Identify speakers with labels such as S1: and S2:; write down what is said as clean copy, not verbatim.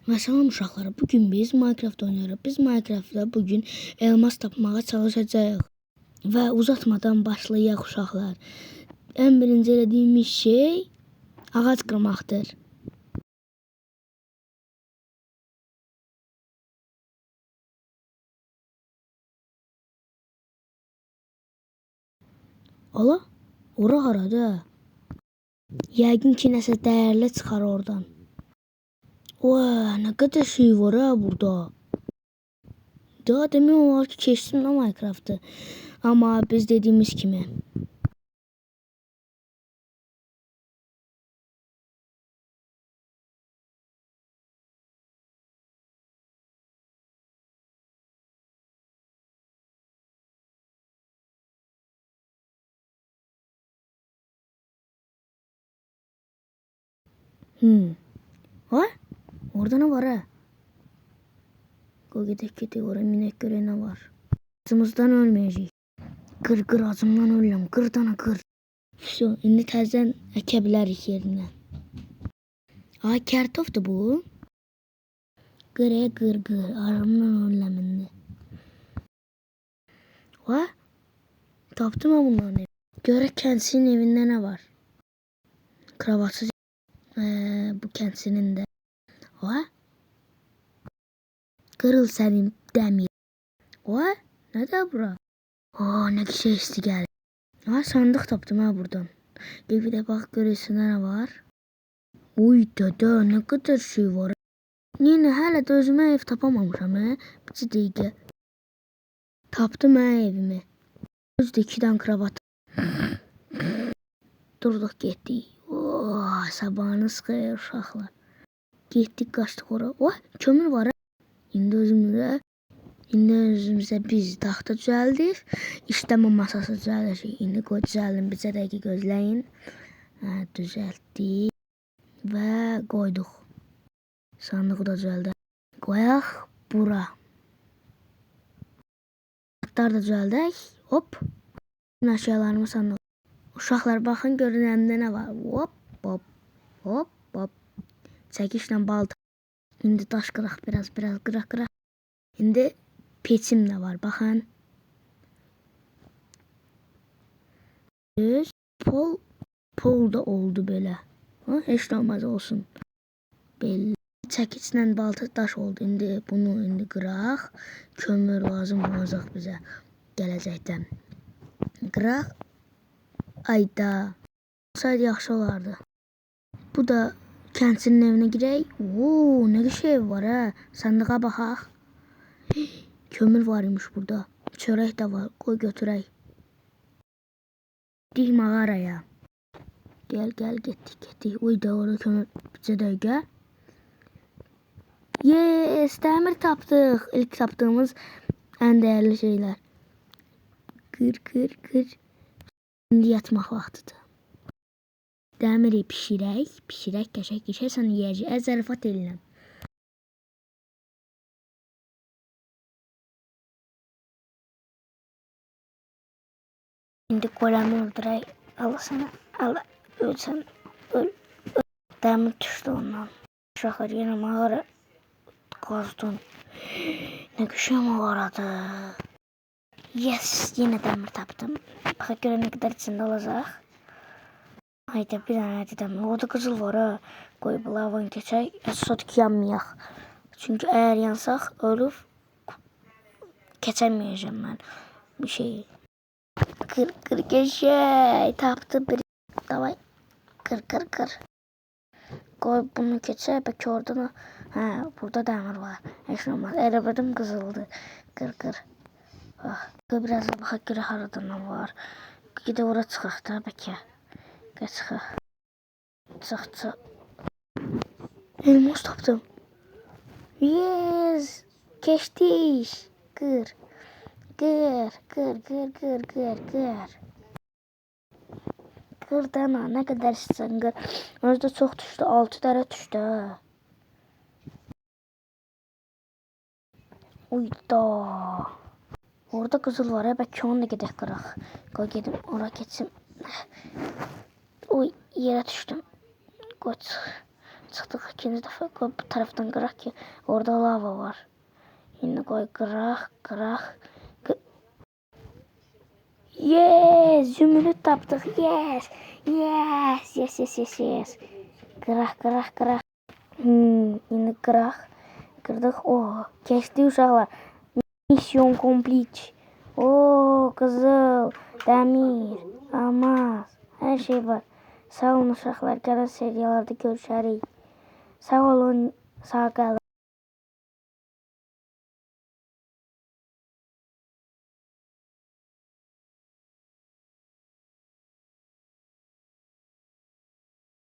S1: Mesela uşaqlar, bugün biz Minecraft oynayırıq. Biz Minecraft'da bugün elmas tapmağa çalışacağıq. Və uzatmadan başlayaq uşaqlar. Ən birinci elədiyimiz şey ağac qırmaqdır. Ala, ora harada? Yəqin ki, nəsə dəyərli çıxar oradan. Vay, nə qədər şey var ha burada. Daha demək olar ki, keçdim də Minecraft'ı. Amma biz dediyimiz kimi. Ha? Orada nə var ha? Qoy gedək oraya minək görək nə var. Acımızdan ölməyəcək. Qır acımdan ölürəm. Qır dana qır. Все, indi təzədən əkə bilərik yerinə. Ay, kartofdur bu. Qır, aramdan ölürəm indi. Ha? Tapdım ben bunların evi. Görək kəndisinin evində nə var. Kravatsız. Bu kəndisinin də. Ha? Qırıl sənin dəmir. Ha? Nədir bura? Nə şey isti gəlir. Ha, sandık tapdım ha buradan. Bir də bax görəsən nə var. Uy dada, nə qədər şey var. Yenə hələ də özümə ev tapamamışam ha. Bir dəqiqə. Tapdım ha evimi. Özdə 2 dənə kravat. Durduq getdik. Sabahınız xeyir uşaqlar. Getdik qaçdıq ora. Kömür var ha. İndi özümüzə biz taxta düzəldik. İşləmə masası düzəldəcək. İndi qoy düzəldin, bizə dəqiqə gözləyin. Düzəltdik və qoyduq. Sandığı da düzəldək. Qoyaq bura. Qatlar da düzəldək. Hop. Əşyalarımı sandığı. Uşaqlar baxın görün əlimdə nə var. Hop. Çəkişlə balta. İndi daş qıraq biraz qıraq. İndi peçim də var, baxın. Pol da oldu belə. Heç də olmaz olsun. Belə. Çəkiçlə balta daş oldu. İndi bunu qıraq. Kömür lazım olacaq bizə gələcəkdən. Qıraq. Ayda. Olsaydı yaxşı olardı. Bu da kəndisinin evinə girək. Nə şey var ha. Sandığa baxaq. Kömür var imiş burada. Çörək də var. Qoy götürək. Dik mağaraya. Gel getdik. Uy da orada kömür. Bizə dəqiqə. Yes, dəmir tapdıq. İlk tapdığımız ən dəyərli şeylər. Qır. İndi yatmaq vaxtıdır. Dəmiri pişirək, qəşək sən yeyəcək. Zarafat edirəm. İndi qoramı öldürək. Al sana. Al. Ölsən. Öl. Dəmir düşdü ondan. Uşaqlar yenə mağara qazdın. Nə güzel mağaradır. Yes, yenə dəmir tapdım. Baxaq görə nə qədər içində olacaq. Hayda, bir dənə dəmir. Orada qızıl var ha. Qoy bu lavanı keçək. Sotik yanmayaq. Çünki əgər yansaq ölüb keçəməyəcəm mən bu şeyi. Qır geçək. Tapdı bir. Davay. Qır. Qoy bunu keçək. Bəlkə oradan. Burada dəmir var. Heç nə olmaz. Eləbədim qızıldı. Qır. Qoy biraz da baxaq görə haradan var. Gidə ora çıxaq da bəlkə. Çıxaq. Çıx. Elmas tapdım. Yes. Keçdik. Qır. Qır dana, nə qədər istəyirsən qır. Özdə çox düşdü, 6 dərə düşdü ha. Uyda. Orada qızıl var ha, bəlkə onu da gedək qıraq. Qoy gedim, ora keçim. Uy, yerə düşdüm. Qoy Çıktık ikinci defa. Koy bu taraftan kırak ki orada lava var. Yine koy kırak. Yes, zümrüt taptık. Yes. Kırak. Yine kırak. Kırdık. Oh, geçti uşaklar. Mission complete. Oo, kızıl, demir, almaz, her şey var. Sağ olun uşaklar. Gelen seriyalarda görüşürüz. Sağ olun. Sağ kalın.